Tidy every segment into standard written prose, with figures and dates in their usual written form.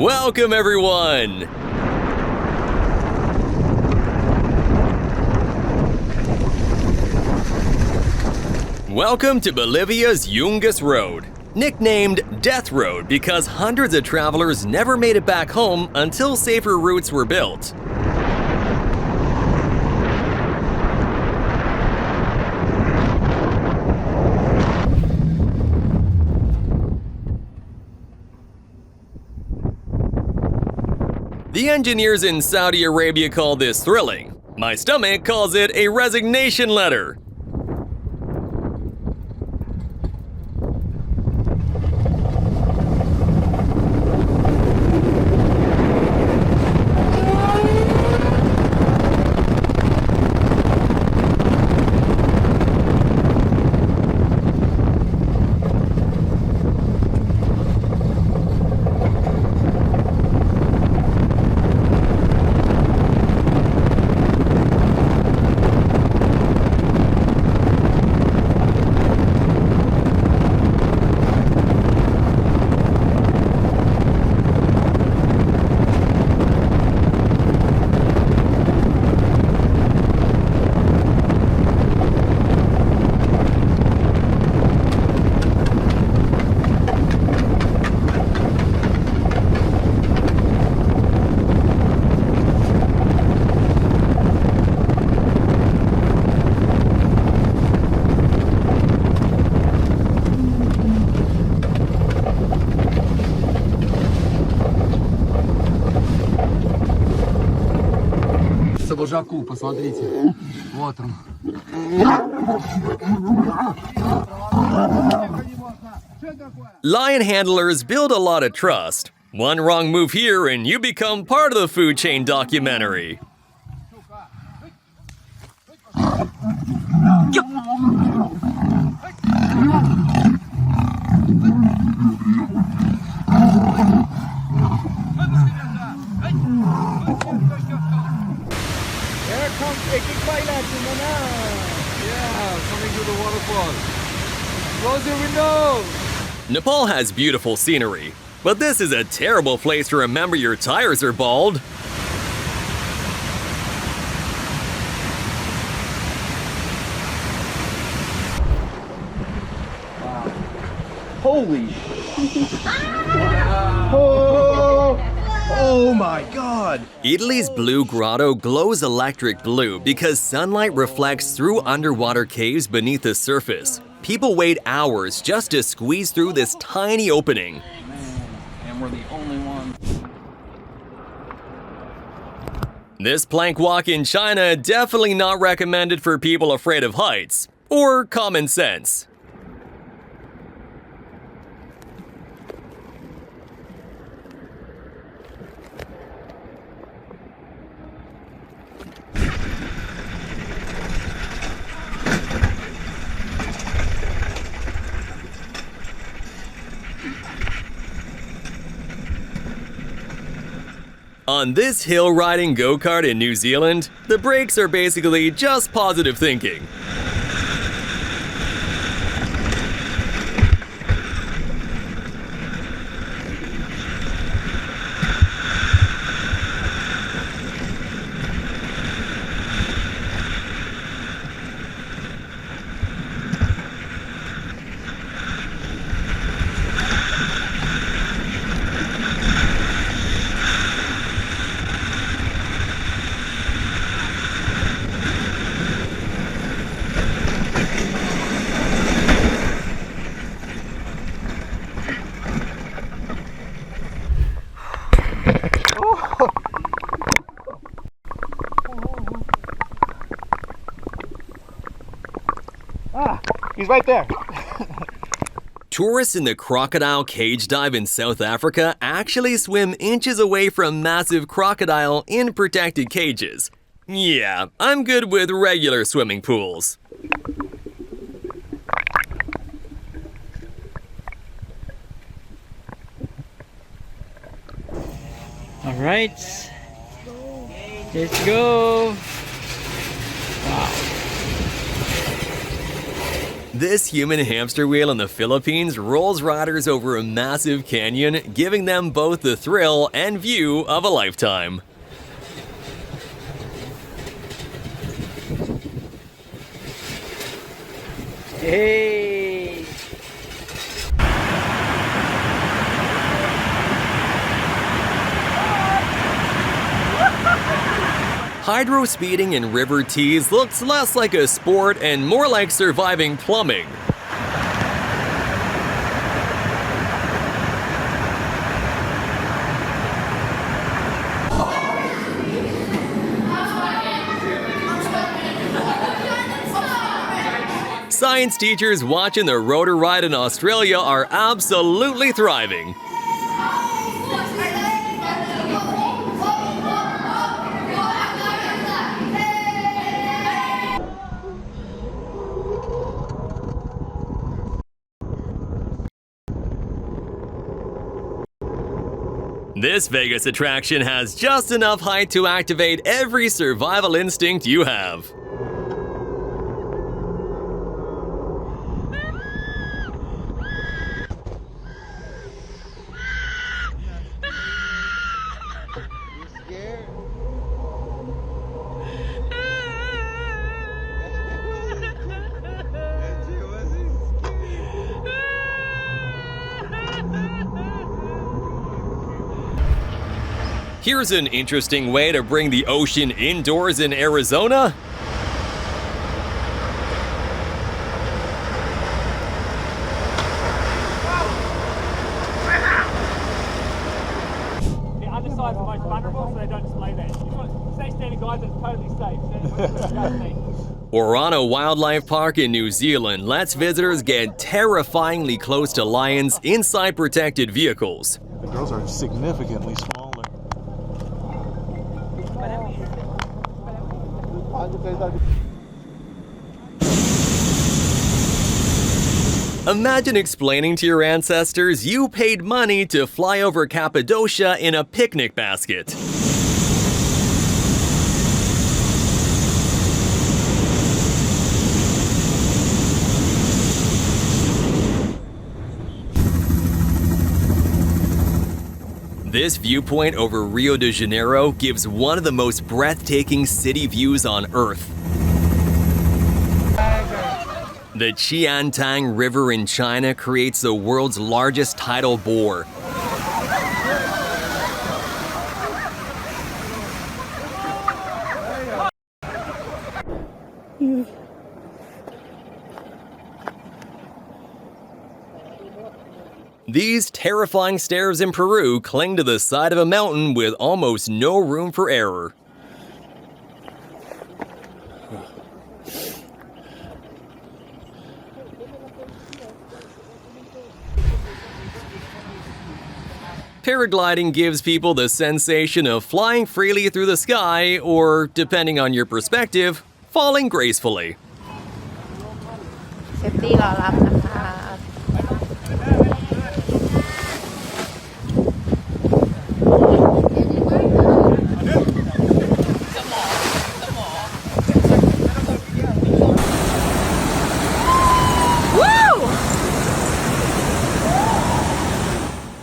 Welcome, everyone! Welcome to Bolivia's Yungas Road, nicknamed Death Road because hundreds of travelers never made it back home until safer routes were built. The engineers in Saudi Arabia call this thrilling. My stomach calls it a resignation letter. Жаку, посмотрите. Вот он. Lion handlers build a lot of trust. One wrong move here and you become part of the food chain documentary. Here comes Epic Pilot in the night. Yeah, coming to the waterfall. Close your window. Nepal has beautiful scenery, but this is a terrible place to remember your tires are bald. Holy Oh my god! Italy's Blue Grotto glows electric blue because sunlight reflects through underwater caves beneath the surface. People wait hours just to squeeze through this tiny opening. And we're the only ones. This plank walk in China definitely not recommended for people afraid of heights or common sense. On this hill riding go-kart in New Zealand, the brakes are basically just positive thinking. He's right there. Tourists in the crocodile cage dive in South Africa actually swim inches away from massive crocodile in protected cages. Yeah, I'm good with regular swimming pools. All right, let's go. Wow. This human hamster wheel in the Philippines rolls riders over a massive canyon, giving them both the thrill and view of a lifetime. Hey! Hydro speeding in River Tees looks less like a sport and more like surviving plumbing. Science teachers watching the rotor ride in Australia are absolutely thriving. This Vegas attraction has just enough height to activate every survival instinct you have. Here's an interesting way to bring the ocean indoors in Arizona. The underside's the most vulnerable, so they don't display that. You want to stay standing, guys, it's totally safe. Orano Wildlife Park in New Zealand lets visitors get terrifyingly close to lions inside protected vehicles. The girls are significantly smaller. Imagine explaining to your ancestors you paid money to fly over Cappadocia in a picnic basket. This viewpoint over Rio de Janeiro gives one of the most breathtaking city views on Earth. The Qiantang River in China creates the world's largest tidal bore. These terrifying stairs in Peru cling to the side of a mountain with almost no room for error. Paragliding gives people the sensation of flying freely through the sky, or, depending on your perspective, falling gracefully. Safety รอรับนะคะ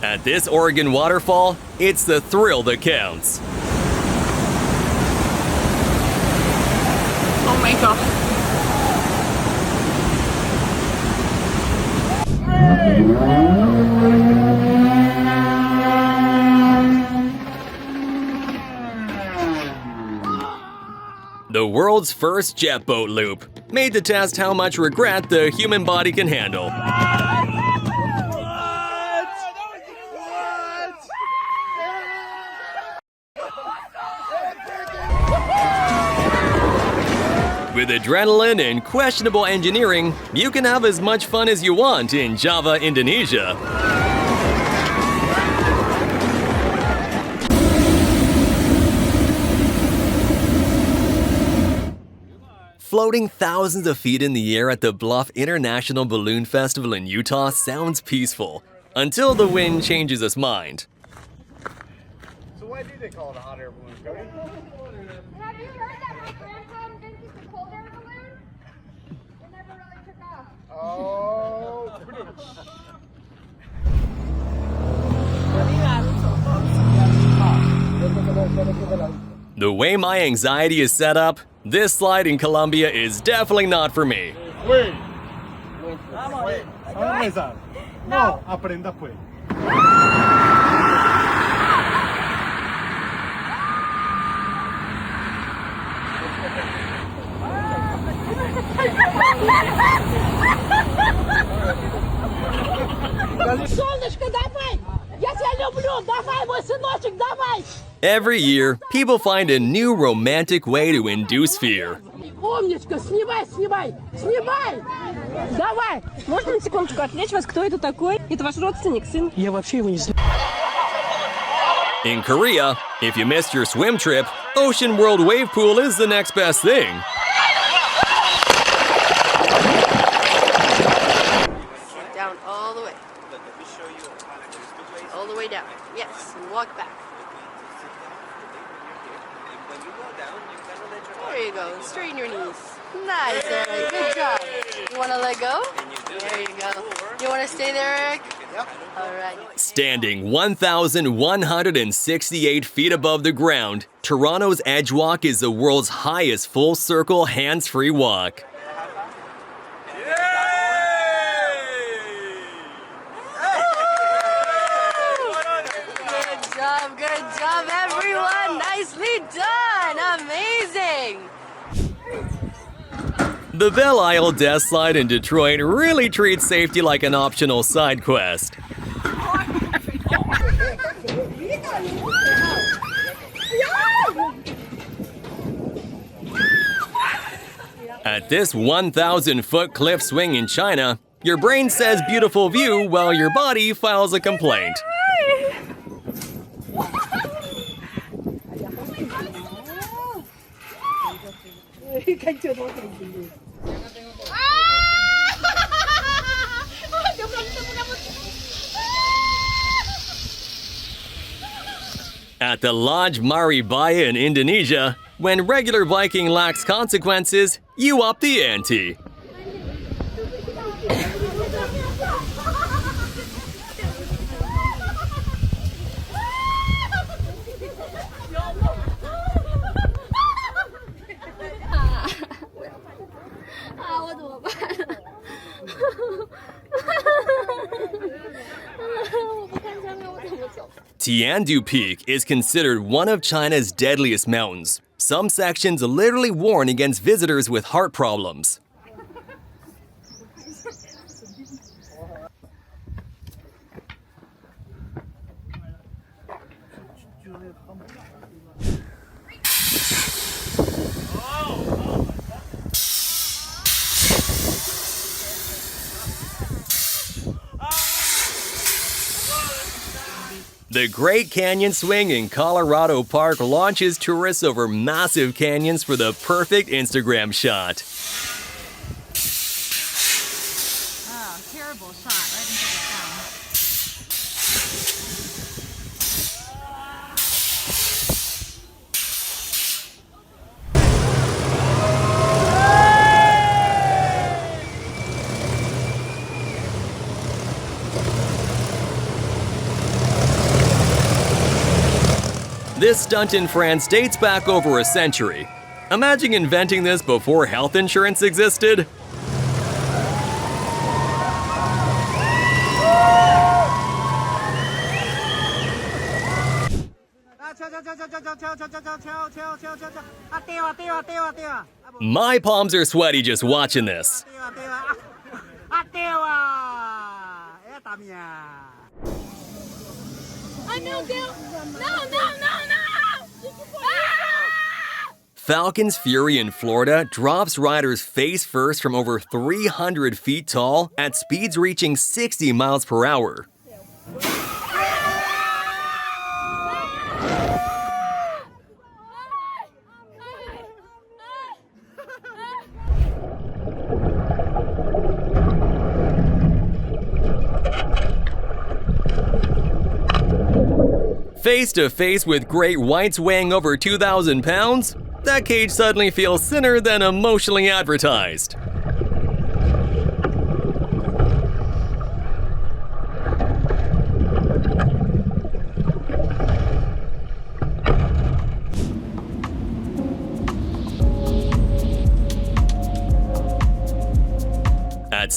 At this Oregon waterfall, it's the thrill that counts. Oh my god. The world's first jet boat loop, made to test how much regret the human body can handle. With adrenaline and questionable engineering, you can have as much fun as you want in Java, Indonesia. Floating thousands of feet in the air at the Bluff International Balloon Festival in Utah sounds peaceful, until the wind changes its mind. So why do they call it a hot air balloon, Cody? Have you heard that my grandpa invented the cold air balloon? It never really took off. The way my anxiety is set up, this slide in Colombia is definitely not for me. Fue. ¿Sabes rezar? No, aprenda pues. Солнышко, давай! Я тебя люблю! Давай, мой сыночек, давай! Every year, people find a new romantic way to induce fear. Умничка, снимай, снимай! Снимай! Давай! Можно на секундочку отвлечь вас? Кто это такой? Это ваш родственник, сын? Я вообще его не знаю. In Korea, if you missed your swim trip, Ocean World Wave Pool is the next best thing. Down all the way. All the way down. Yes, and walk back. There you go. Straighten your knees. Nice, Eric. Good job. You want to let go? There you go. You want to stay there, Eric? Yep. All right. Standing 1,168 feet above the ground, Toronto's Edge Walk is the world's highest full-circle hands-free walk. Good job, everyone. Nicely done. Amazing. The Belle Isle Death Slide in Detroit really treats safety like an optional side quest. At this 1,000-foot cliff swing in China, your brain says beautiful view while your body files a complaint. At the Lodge Maribaya in Indonesia, when regular Viking lacks consequences, you up the ante. Tiandu Peak is considered one of China's deadliest mountains. Some sections literally warn against visitors with heart problems. The Great Canyon Swing in Colorado Park launches tourists over massive canyons for the perfect Instagram shot. Oh, terrible shot right into the sound. This stunt in France dates back over a century. Imagine inventing this before health insurance existed. My palms are sweaty just watching this. Falcon's Fury in Florida drops riders face first from over 300 feet tall at speeds reaching 60 miles per hour. Face to face with great whites weighing over 2,000 pounds, that cage suddenly feels thinner than emotionally advertised.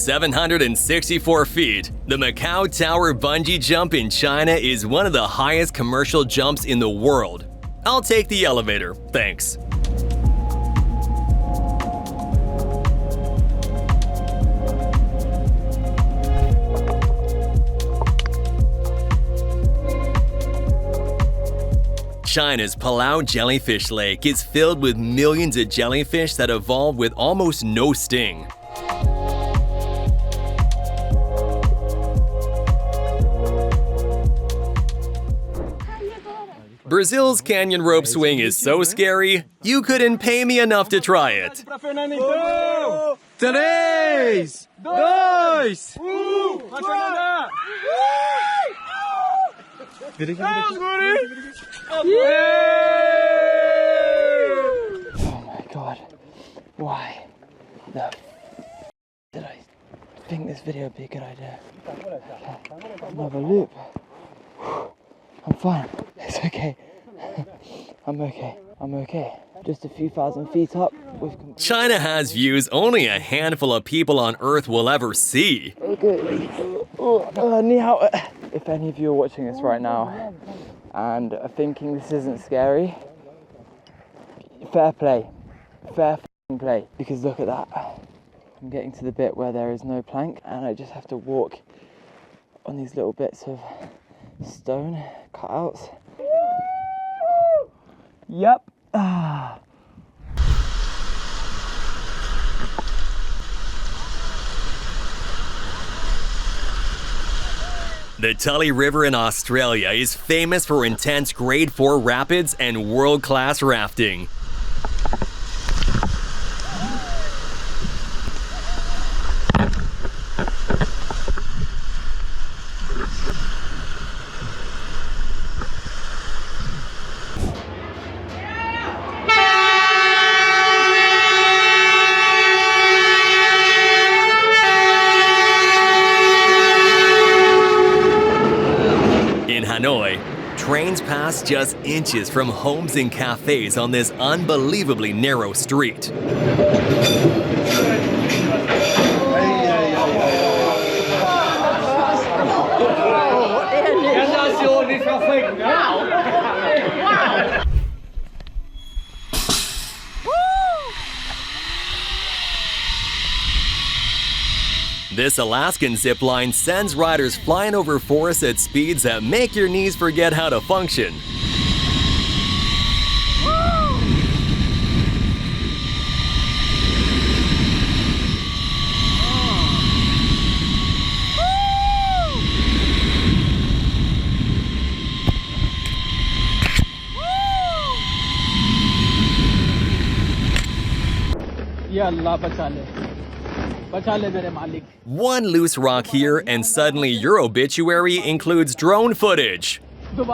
764 feet, the Macau Tower bungee jump in China is one of the highest commercial jumps in the world. I'll take the elevator, thanks. China's Palau Jellyfish Lake is filled with millions of jellyfish that evolve with almost no sting. Brazil's canyon rope swing is so scary, you couldn't pay me enough to try it. Três, dois, Oh my god. Why the did I think this video would be a good idea? Another loop. I'm fine. It's okay. I'm okay. I'm okay. Just a few thousand feet up. China has views only a handful of people on Earth will ever see. Okay. If any of you are watching this right now and are thinking this isn't scary, fair play. Fair play. Because look at that. I'm getting to the bit where there is no plank and I just have to walk on these little bits of stone cutouts. Yep. The Tully River in Australia is famous for intense grade 4 rapids and world-class rafting. Trains pass just inches from homes and cafes on this unbelievably narrow street. This Alaskan zipline sends riders flying over forests at speeds that make your knees forget how to function. Ya Allah, bacha le. One loose rock here, and suddenly your obituary includes drone footage. This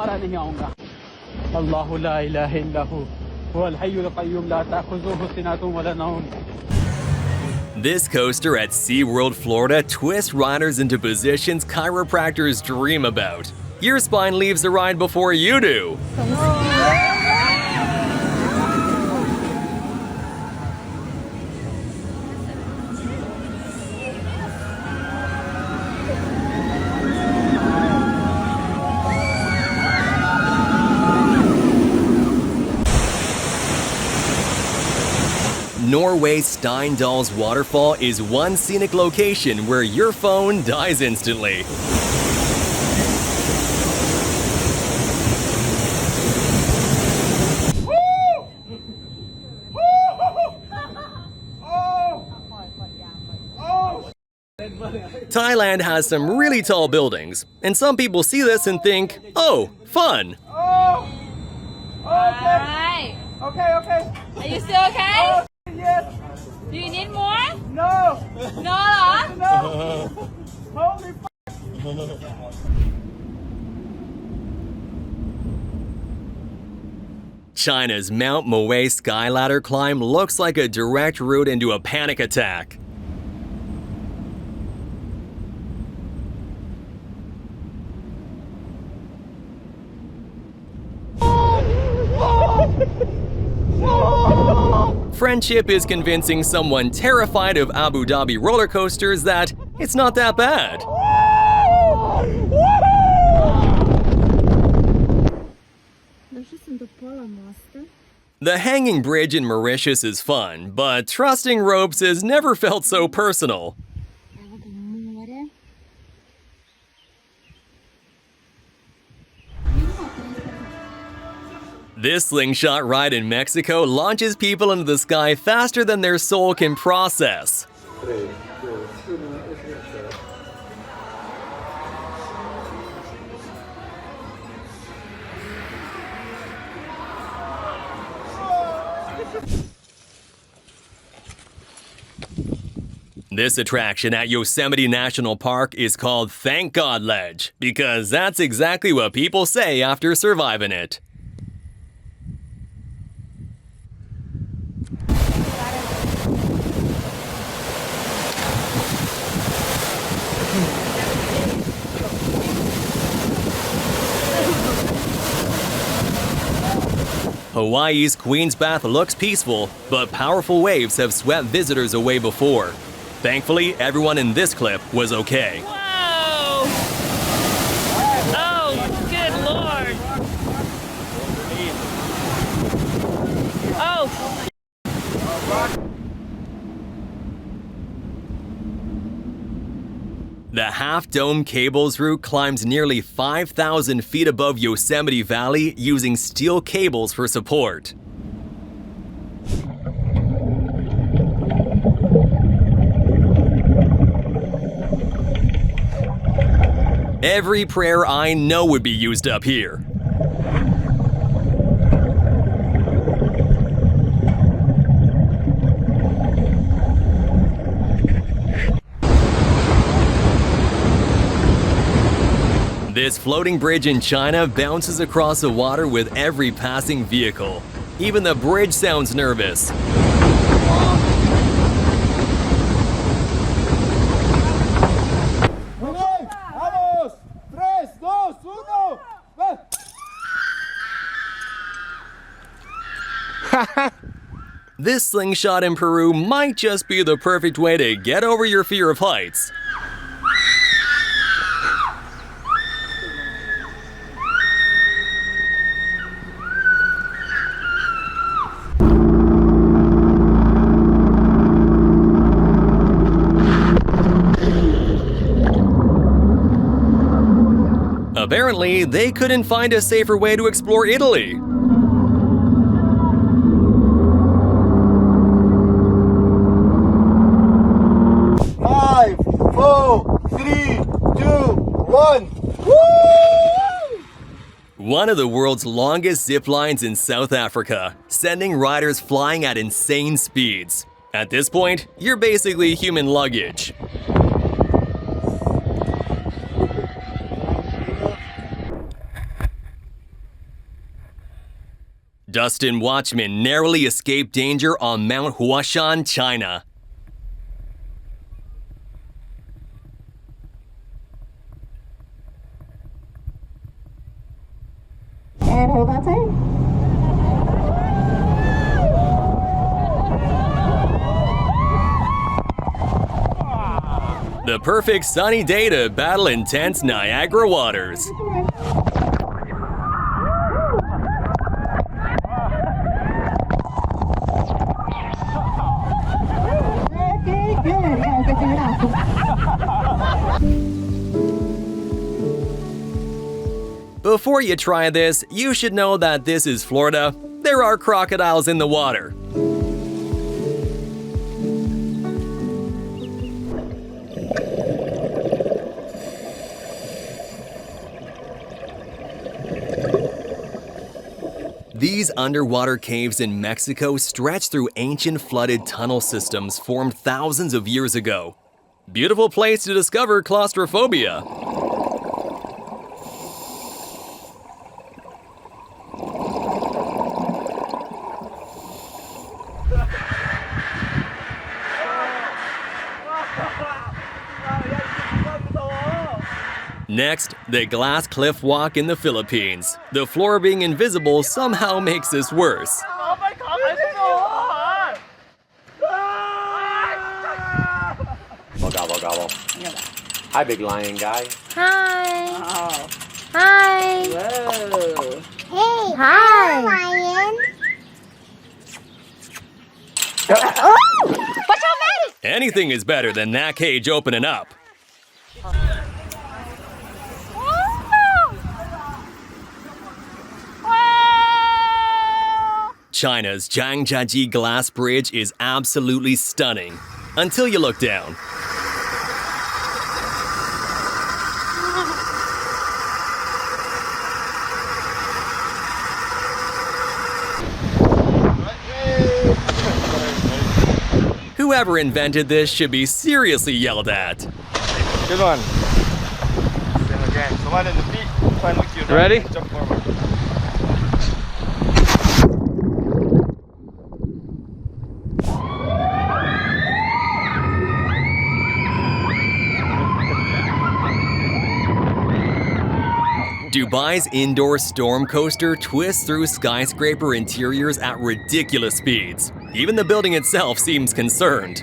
coaster at SeaWorld Florida twists riders into positions chiropractors dream about. Your spine leaves the ride before you do. Norway's Steindal's waterfall is one scenic location where your phone dies instantly. Thailand has some really tall buildings, and some people see this and think, oh, fun. Alright. Okay. Are you still okay? Yes. Do you need more? No. No. No. Holy China's Mount Moe skyladder climb looks like a direct route into a panic attack. Friendship is convincing someone terrified of Abu Dhabi roller coasters that it's not that bad. The hanging bridge in Mauritius is fun, but trusting ropes has never felt so personal. This slingshot ride in Mexico launches people into the sky faster than their soul can process. This attraction at Yosemite National Park is called Thank God Ledge, because that's exactly what people say after surviving it. Hawaii's Queen's Bath looks peaceful, but powerful waves have swept visitors away before. Thankfully, everyone in this clip was okay. Whoa! Oh, good lord! Oh! The half-dome cables route climbs nearly 5,000 feet above Yosemite Valley using steel cables for support. Every prayer I know would be used up here. This floating bridge in China bounces across the water with every passing vehicle. Even the bridge sounds nervous. This slingshot in Peru might just be the perfect way to get over your fear of heights. Apparently, they couldn't find a safer way to explore Italy. Five, 4, 3, 2, 1. Woo! One of the world's longest zip lines in South Africa, sending riders flying at insane speeds. At this point, you're basically human luggage. Dustin Watchman narrowly escaped danger on Mount Huashan, China. And hold on tight. The perfect sunny day to battle intense Niagara waters. Before you try this, you should know that this is Florida. There are crocodiles in the water. These underwater caves in Mexico stretch through ancient flooded tunnel systems formed thousands of years ago. Beautiful place to discover claustrophobia. Next, the glass cliff walk in the Philippines. The floor being invisible somehow makes this worse. gobble. Hi, big lion guy. Hi. Oh. Hi. Whoa. Hey. Hi. Lion. Oh! What's your name? Anything is better than that cage opening up. China's Zhangjiajie glass bridge is absolutely stunning, until you look down. Whoever invented this should be seriously yelled at. Good one. Same again. So one in the feet. Try and look to your right. Ready? Jump forward. Dubai's indoor storm coaster twists through skyscraper interiors at ridiculous speeds. Even the building itself seems concerned.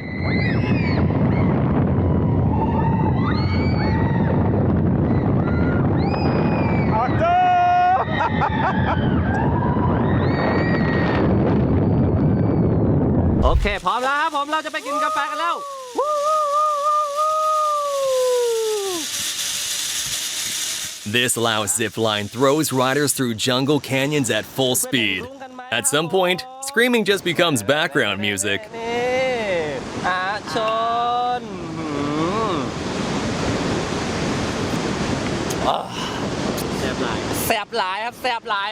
Okay, พร้อมแล้วครับผมเราจะไปกินกาแฟกันแล้ว This loud zip line throws riders through jungle canyons at full speed. At some point, screaming just becomes background music. ชน แสบหลายครับแสบหลาย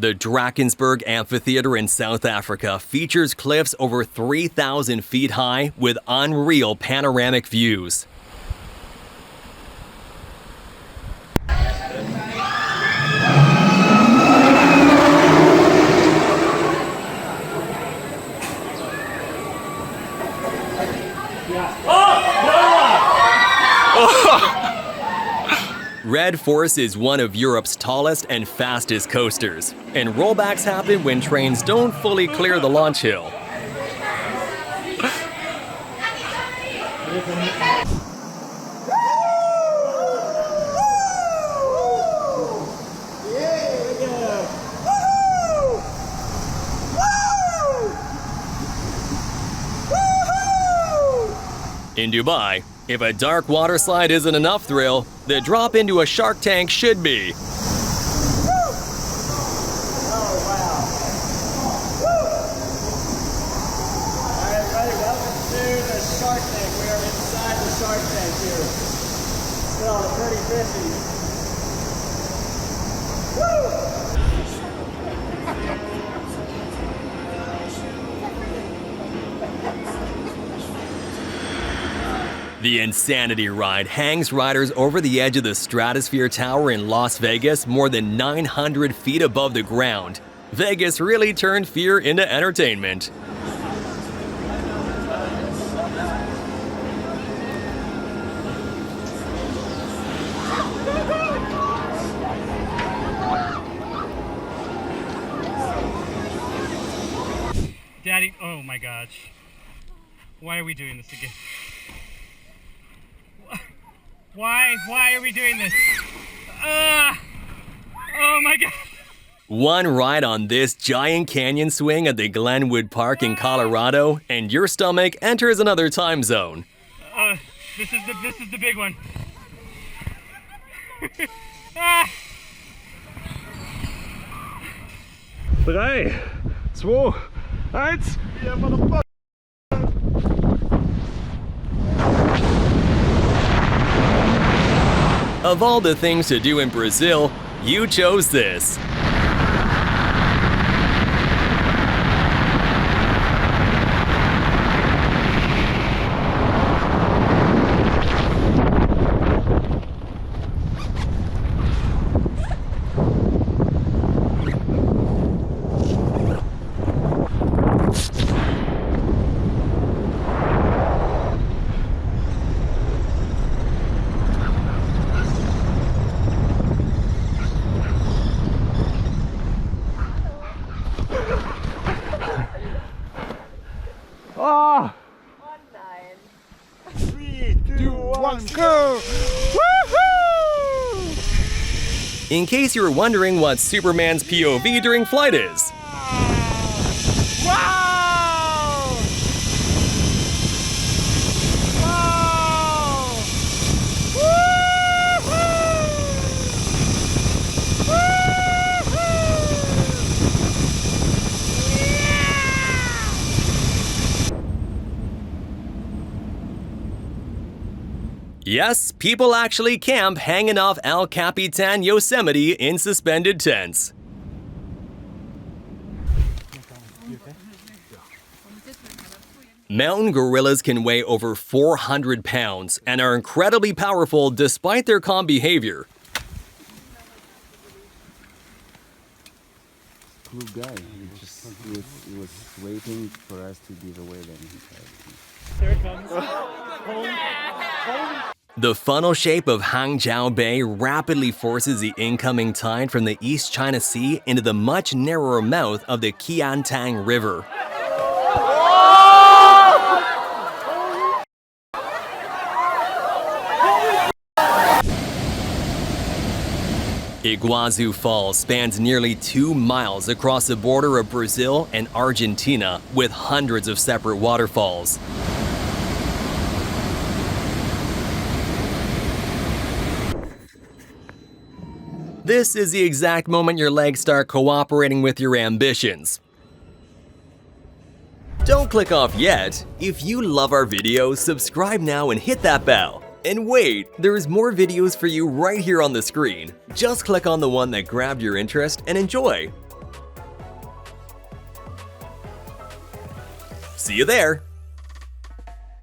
The Drakensberg Amphitheater in South Africa features cliffs over 3,000 feet high with unreal panoramic views. Red Force is one of Europe's tallest and fastest coasters, and rollbacks happen when trains don't fully clear the launch hill. In Dubai, if a dark water slide isn't enough thrill, the drop into a shark tank should be. The Insanity Ride hangs riders over the edge of the Stratosphere Tower in Las Vegas more than 900 feet above the ground. Vegas really turned fear into entertainment. Daddy, oh my gosh. Why are we doing this again? Why are we doing this? Oh my god. One ride on this giant canyon swing at the Glenwood Park in Colorado, and your stomach enters another time zone. This is the big one. 3, 2, 1. Yeah, motherfucker. Of all the things to do in Brazil, you chose this. In case you were wondering what Superman's POV during flight is. Yes, people actually camp hanging off El Capitan Yosemite in suspended tents. Mountain gorillas can weigh over 400 pounds and are incredibly powerful despite their calm behavior. Cool guy. He was waiting for us to give away them. There it comes. The funnel shape of Hangzhou Bay rapidly forces the incoming tide from the East China Sea into the much narrower mouth of the Qiantang River. Iguazu Falls spans nearly 2 miles across the border of Brazil and Argentina, with hundreds of separate waterfalls. This is the exact moment your legs start cooperating with your ambitions. Don't click off yet. If you love our videos, subscribe now and hit that bell. And wait, there's more videos for you right here on the screen. Just click on the one that grabbed your interest and enjoy. See you there!